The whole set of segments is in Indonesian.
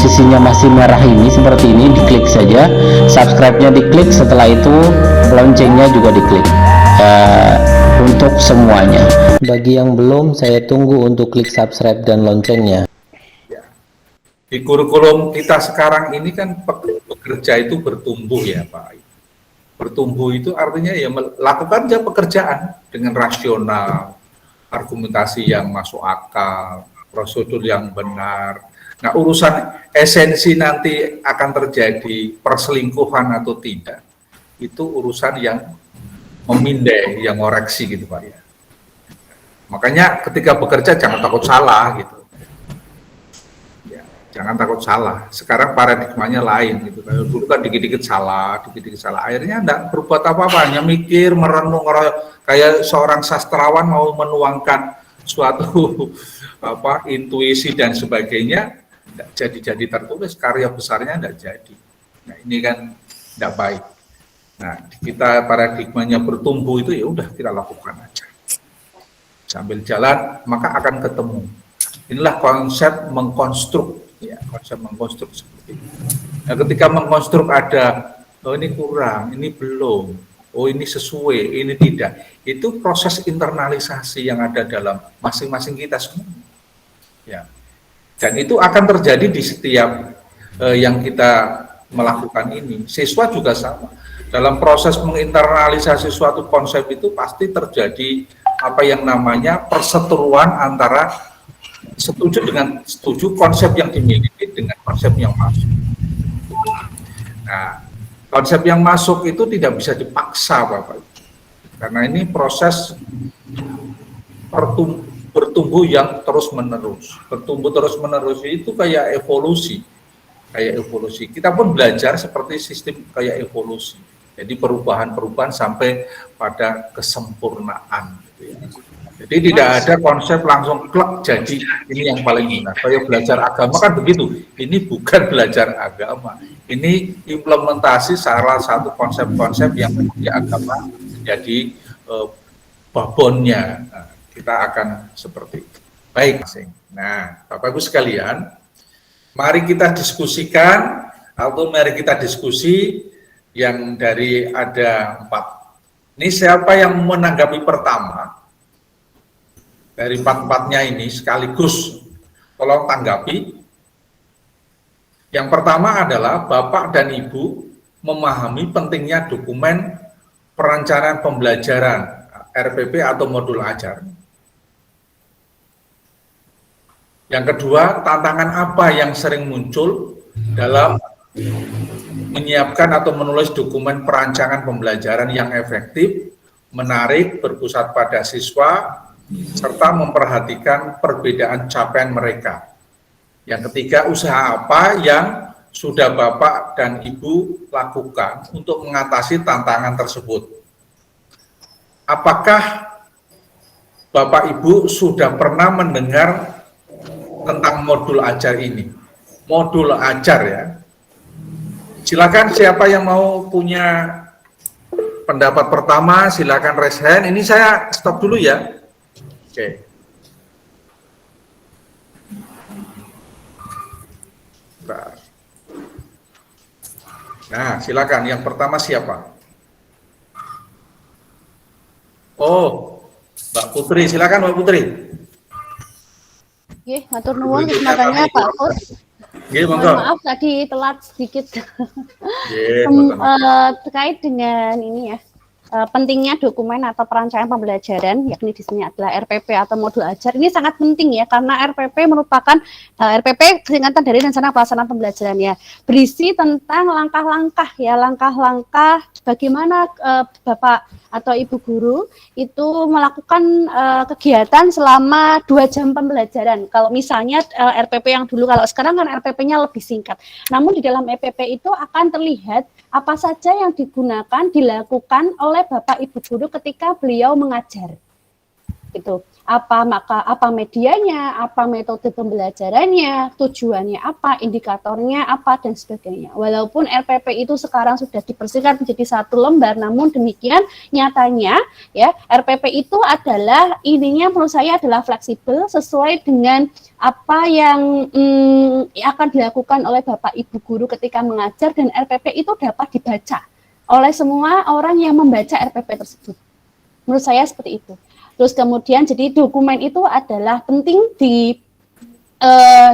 posisinya masih merah ini seperti ini, diklik saja, subscribe-nya diklik, setelah itu loncengnya juga diklik untuk semuanya. Bagi yang belum, saya tunggu untuk klik subscribe dan loncengnya. Di kurikulum kita sekarang ini kan pekerja itu bertumbuh ya Pak. Bertumbuh itu artinya ya melakukan aja pekerjaan dengan rasional, argumentasi yang masuk akal, prosedur yang benar. Nah, urusan esensi nanti akan terjadi perselingkuhan atau tidak, itu urusan yang memindai, yang ngoreksi gitu Pak ya. Makanya ketika bekerja jangan takut salah gitu. Ya, jangan takut salah. Sekarang paradigmanya lain gitu. Kalau dulu kan dikit-dikit salah, akhirnya enggak berbuat apa-apa, hanya mikir, merenung, kayak seorang sastrawan mau menuangkan suatu intuisi dan sebagainya, enggak jadi tertulis, karya besarnya enggak jadi. Nah, ini kan enggak baik. Nah, kita paradigmanya bertumbuh itu ya udah kita lakukan aja. Sambil jalan maka akan ketemu. Inilah konsep mengkonstruk, ya, konsep mengkonstruk seperti itu. Nah, ketika mengkonstruk ada, oh ini kurang, ini belum, oh ini sesuai, ini tidak. Itu proses internalisasi yang ada dalam masing-masing kita semua. Ya. Dan itu akan terjadi di setiap yang kita melakukan ini. Siswa juga sama. Dalam proses menginternalisasi suatu konsep itu pasti terjadi apa yang namanya perseteruan antara setuju dengan setuju, konsep yang dimiliki dengan konsep yang masuk. Nah, konsep yang masuk itu tidak bisa dipaksa Bapak, karena ini proses bertumbuh yang terus menerus. Bertumbuh terus menerus itu kayak evolusi. Kita pun belajar seperti sistem kayak evolusi. Jadi perubahan-perubahan sampai pada kesempurnaan. Jadi tidak ada konsep langsung klek jadi ini yang paling benar. Kayak belajar agama kan begitu. Ini bukan belajar agama. Ini implementasi salah satu konsep-konsep yang menjadi agama menjadi babonnya. Nah, kita akan seperti itu. Baik. Nah, Bapak Ibu sekalian, mari kita diskusikan atau mari kita diskusi yang dari ada 4. Ini siapa yang menanggapi pertama? Dari 4-4-nya ini sekaligus tolong tanggapi. Yang pertama adalah Bapak dan Ibu memahami pentingnya dokumen perencanaan pembelajaran RPP atau modul ajar. Yang kedua, tantangan apa yang sering muncul dalam menyiapkan atau menulis dokumen perancangan pembelajaran yang efektif, menarik, berpusat pada siswa, serta memperhatikan perbedaan capaian mereka. Yang ketiga, usaha apa yang sudah Bapak dan Ibu lakukan untuk mengatasi tantangan tersebut? Apakah Bapak Ibu sudah pernah mendengar tentang modul ajar ini? Modul ajar ya. Silakan siapa yang mau punya pendapat pertama, silakan raise hand. Ini saya stop dulu ya. Oke. Nah, silakan. Yang pertama siapa? Oh, Mbak Putri. Silakan Mbak Putri. Oke, matur nuwun kesempatannya Pak Put. Maaf tadi telat sedikit. Terkait dengan ini ya, pentingnya dokumen atau perancangan pembelajaran, yakni di sini adalah RPP atau modul ajar. Ini sangat penting ya, karena RPP merupakan RPP singkatan dari rencana pelaksanaan pembelajaran ya, berisi tentang langkah-langkah ya, langkah-langkah bagaimana Bapak atau Ibu guru itu melakukan kegiatan selama 2 jam pembelajaran. Kalau misalnya RPP yang dulu, kalau sekarang kan RPP-nya lebih singkat. Namun di dalam EPP itu akan terlihat apa saja yang digunakan, dilakukan oleh Bapak Ibu guru ketika beliau mengajar. Gitu. apa medianya, apa metode pembelajarannya, tujuannya apa, indikatornya apa, dan sebagainya. Walaupun RPP itu sekarang sudah dipersingkat menjadi satu lembar, namun demikian nyatanya ya RPP itu adalah ininya menurut saya adalah fleksibel sesuai dengan apa yang akan dilakukan oleh Bapak Ibu guru ketika mengajar, dan RPP itu dapat dibaca oleh semua orang yang membaca RPP tersebut. Menurut saya seperti itu. Terus kemudian jadi dokumen itu adalah penting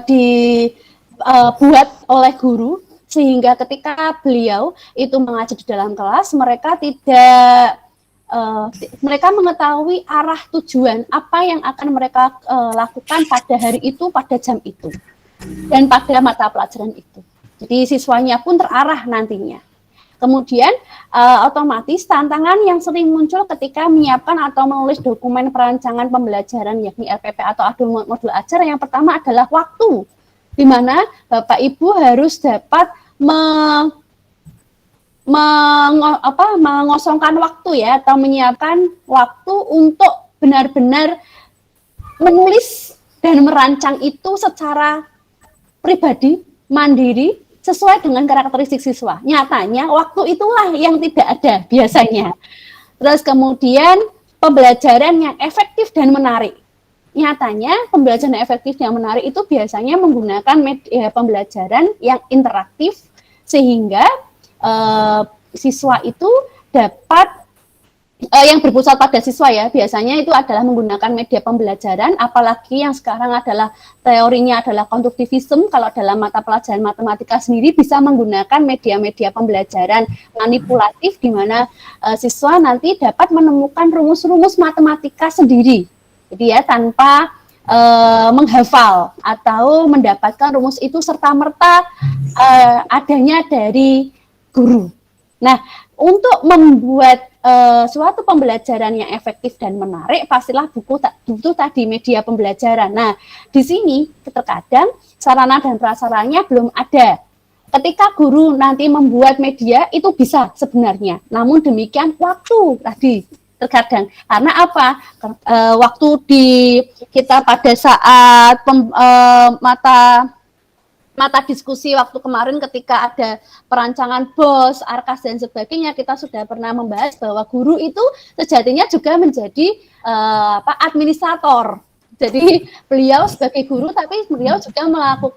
dibuat oleh guru sehingga ketika beliau itu mengajar di dalam kelas mereka mereka mengetahui arah tujuan apa yang akan mereka lakukan pada hari itu, pada jam itu, dan pada mata pelajaran itu. Jadi siswanya pun terarah nantinya. Kemudian otomatis tantangan yang sering muncul ketika menyiapkan atau menulis dokumen perancangan pembelajaran yakni RPP atau modul ajar, yang pertama adalah waktu, di mana Bapak Ibu harus dapat mengosongkan waktu ya, atau menyiapkan waktu untuk benar-benar menulis dan merancang itu secara pribadi, mandiri, sesuai dengan karakteristik siswa. Nyatanya waktu itulah yang tidak ada biasanya. Terus kemudian pembelajaran yang efektif dan menarik. Nyatanya pembelajaran yang efektif dan menarik itu biasanya menggunakan media pembelajaran yang interaktif sehingga siswa itu dapat yang berpusat pada siswa ya, biasanya itu adalah menggunakan media pembelajaran, apalagi yang sekarang adalah teorinya adalah konstruktivisme. Kalau dalam mata pelajaran matematika sendiri bisa menggunakan media-media pembelajaran manipulatif di mana siswa nanti dapat menemukan rumus-rumus matematika sendiri. Jadi ya tanpa menghafal atau mendapatkan rumus itu serta-merta adanya dari guru. Nah, untuk membuat suatu pembelajaran yang efektif dan menarik, pastilah butuh tadi media pembelajaran. Nah, di sini terkadang sarana dan prasarannya belum ada. Ketika guru nanti membuat media itu bisa sebenarnya, namun demikian waktu tadi terkadang. Karena apa? Waktu kita pada saat mata diskusi waktu kemarin ketika ada perancangan BOS, ARKAS dan sebagainya, kita sudah pernah membahas bahwa guru itu sejatinya juga menjadi administrator. Jadi beliau sebagai guru, tapi beliau juga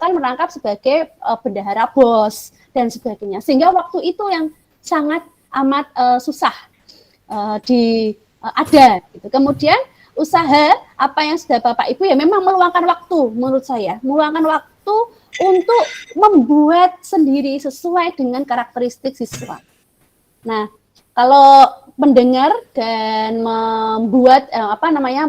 merangkap sebagai bendahara BOS dan sebagainya. Sehingga waktu itu yang sangat amat susah ada. Gitu. Kemudian usaha apa yang sudah Bapak Ibu ya memang meluangkan waktu, menurut saya meluangkan waktu untuk membuat sendiri sesuai dengan karakteristik siswa. Nah, kalau mendengar dan membuat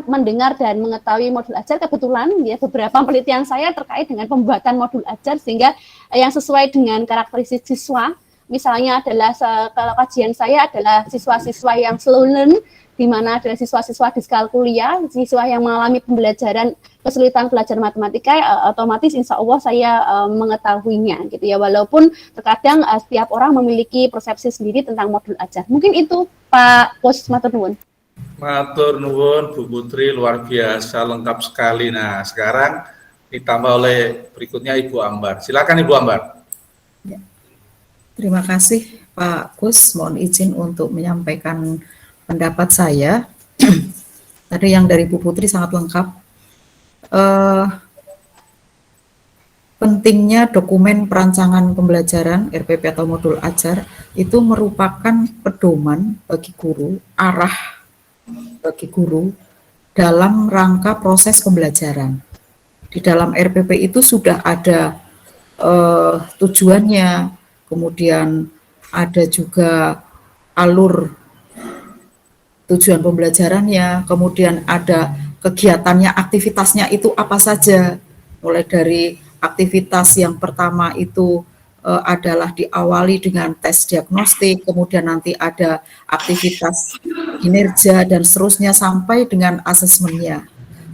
mendengar dan mengetahui modul ajar, kebetulan ya beberapa penelitian saya terkait dengan pembuatan modul ajar sehingga yang sesuai dengan karakteristik siswa. Misalnya adalah kalau kajian saya adalah siswa-siswa yang slow learn, di mana adalah siswa-siswa diskalkulia, siswa yang mengalami pembelajaran kesulitan belajar matematika, otomatis insya Allah saya mengetahuinya gitu ya, walaupun terkadang setiap orang memiliki persepsi sendiri tentang modul ajar. Mungkin itu Pak Pos, matur nuwun. Matur nuwun Bu Putri, luar biasa lengkap sekali. Nah, sekarang ditambah oleh berikutnya Ibu Ambar. Silakan Ibu Ambar. Ya. Terima kasih Pak Gus, mohon izin untuk menyampaikan pendapat saya. Tadi yang dari Bu Putri sangat lengkap. Pentingnya dokumen perancangan pembelajaran RPP atau modul ajar itu merupakan pedoman bagi guru, arah bagi guru dalam rangka proses pembelajaran. Di dalam RPP itu sudah ada tujuannya, kemudian ada juga alur tujuan pembelajarannya, kemudian ada kegiatannya, aktivitasnya itu apa saja, mulai dari aktivitas yang pertama itu adalah diawali dengan tes diagnostik, kemudian nanti ada aktivitas kinerja dan seterusnya sampai dengan asesmennya.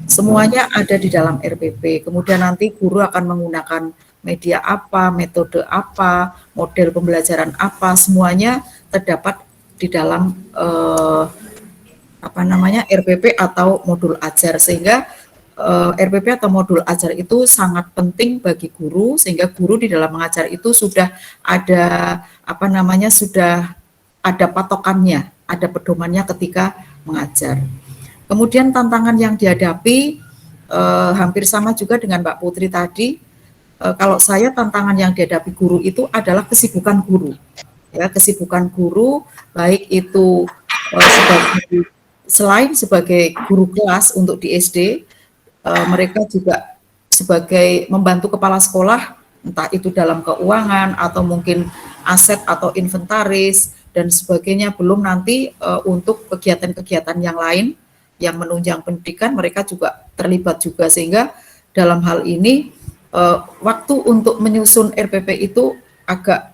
Semuanya ada di dalam RPP. Kemudian nanti guru akan menggunakan media apa, metode apa, model pembelajaran apa, semuanya terdapat di dalam RPP atau modul ajar, sehingga RPP atau modul ajar itu sangat penting bagi guru, sehingga guru di dalam mengajar itu sudah ada sudah ada patokannya, ada pedomannya ketika mengajar. Kemudian tantangan yang dihadapi hampir sama juga dengan Mbak Putri tadi. Kalau saya, tantangan yang dihadapi guru itu adalah kesibukan guru. Ya, kesibukan guru, baik itu selain sebagai guru kelas untuk di SD, mereka juga sebagai membantu kepala sekolah, entah itu dalam keuangan atau mungkin aset atau inventaris dan sebagainya, belum nanti untuk kegiatan-kegiatan yang lain yang menunjang pendidikan, mereka juga terlibat juga, sehingga dalam hal ini waktu untuk menyusun RPP itu agak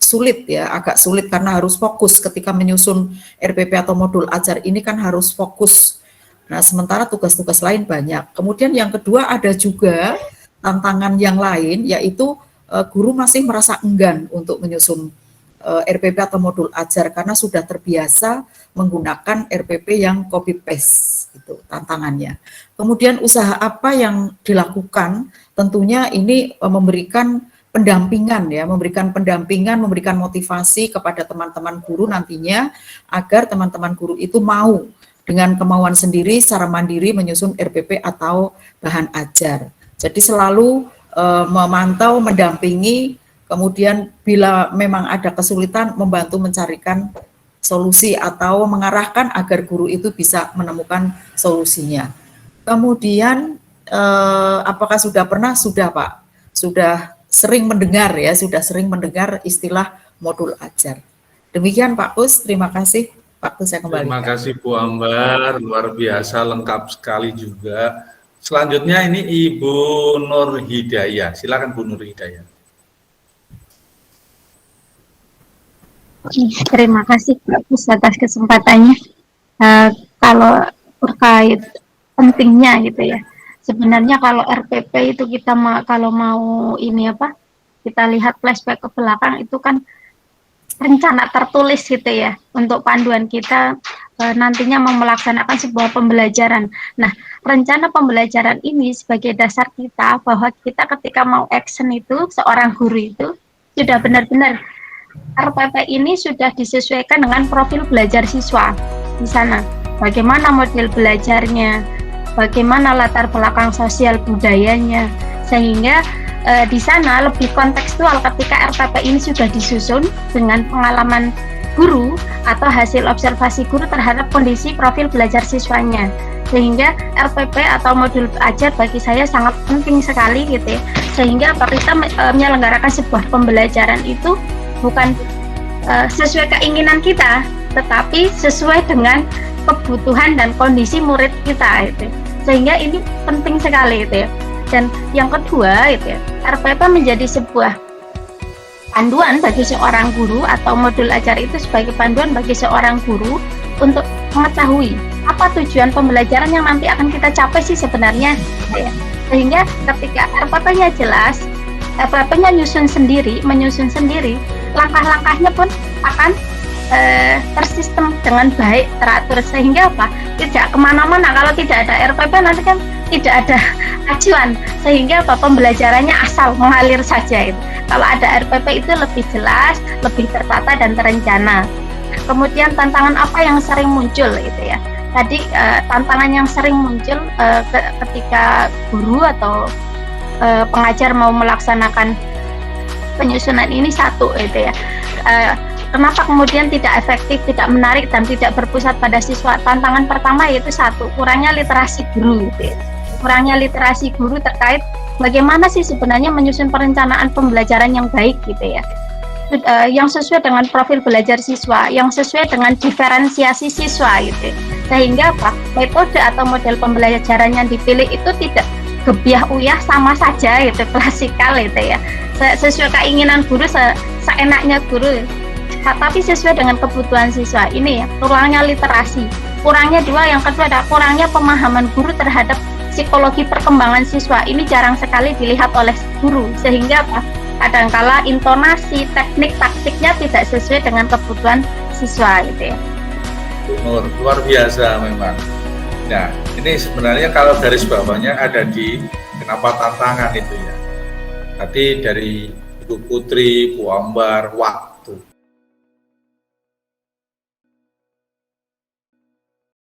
sulit ya, agak sulit karena harus fokus ketika menyusun RPP atau modul ajar ini kan harus fokus. Nah, sementara tugas-tugas lain banyak. Kemudian yang kedua, ada juga tantangan yang lain, yaitu guru masih merasa enggan untuk menyusun RPP atau modul ajar karena sudah terbiasa menggunakan RPP yang copy paste, itu tantangannya. Kemudian usaha apa yang dilakukan? Tentunya ini memberikan pendampingan ya, memberikan motivasi kepada teman-teman guru nantinya agar teman-teman guru itu mau dengan kemauan sendiri secara mandiri menyusun RPP atau bahan ajar. Jadi selalu memantau, mendampingi, kemudian bila memang ada kesulitan membantu mencarikan solusi atau mengarahkan agar guru itu bisa menemukan solusinya. Kemudian apakah sudah pernah? Sudah Pak, sudah sering mendengar ya, istilah modul ajar. Demikian Pak Kus, terima kasih. Waktu saya kembali. Terima kasih Bu Ambar, luar biasa, lengkap sekali juga. Selanjutnya ini Ibu Nur Hidayah. Silakan Bu Nur Hidayah. Terima kasih Pak Kus atas kesempatannya. Kalau terkait pentingnya gitu ya, sebenarnya kalau RPP itu kita kalau mau kita lihat flashback ke belakang, itu kan rencana tertulis gitu ya, untuk panduan kita nantinya mau melaksanakan sebuah pembelajaran. Nah, rencana pembelajaran ini sebagai dasar kita bahwa kita ketika mau action itu, seorang guru itu sudah benar-benar RPP ini sudah disesuaikan dengan profil belajar siswa di sana. Bagaimana model belajarnya, bagaimana latar belakang sosial budayanya, sehingga di sana lebih kontekstual ketika RPP ini sudah disusun dengan pengalaman guru atau hasil observasi guru terhadap kondisi profil belajar siswanya, sehingga RPP atau modul ajar bagi saya sangat penting sekali gitu ya, sehingga kita menyelenggarakan sebuah pembelajaran itu bukan sesuai keinginan kita, tetapi sesuai dengan kebutuhan dan kondisi murid kita gitu. Sehingga ini penting sekali gitu ya. Dan yang kedua itu ya, RPP menjadi sebuah panduan bagi seorang guru, atau modul ajar itu sebagai panduan bagi seorang guru untuk mengetahui apa tujuan pembelajaran yang nanti akan kita capai sih sebenarnya ya. Sehingga ketika RPP-nya jelas, RPP-nya menyusun sendiri, langkah-langkahnya pun akan tersistem dengan baik, teratur, sehingga apa? Tidak kemana-mana. Kalau tidak ada RPP nanti kan tidak ada acuan, sehingga apa? Pembelajarannya asal mengalir saja itu. Kalau ada RPP itu lebih jelas, lebih tertata dan terencana. Kemudian tantangan apa yang sering muncul itu ya? Tadi tantangan yang sering muncul ketika guru atau pengajar mau melaksanakan penyusunan ini satu itu ya. Kenapa kemudian tidak efektif, tidak menarik, dan tidak berpusat pada siswa? Tantangan pertama yaitu satu, kurangnya literasi guru gitu ya. Kurangnya literasi guru terkait bagaimana sih sebenarnya menyusun perencanaan pembelajaran yang baik gitu ya, yang sesuai dengan profil belajar siswa, yang sesuai dengan diferensiasi siswa gitu ya. Sehingga apa? Metode atau model pembelajaran yang dipilih itu tidak gebiah uyah sama saja gitu, klasikal gitu ya, sesuai keinginan guru, seenaknya guru, tapi sesuai dengan kebutuhan siswa. Ini ya, kurangnya literasi. Kurangnya dua, yang kedua adalah kurangnya pemahaman guru terhadap psikologi perkembangan siswa. Ini jarang sekali dilihat oleh guru, sehingga apa? Kadangkala intonasi, teknik, taktiknya tidak sesuai dengan kebutuhan siswa gitu ya. Bu Nur, luar biasa memang. Nah, ini sebenarnya kalau garis bawahnya ada di kenapa tantangan itu ya. Tadi dari Ibu Putri, Bu Ambar, waktu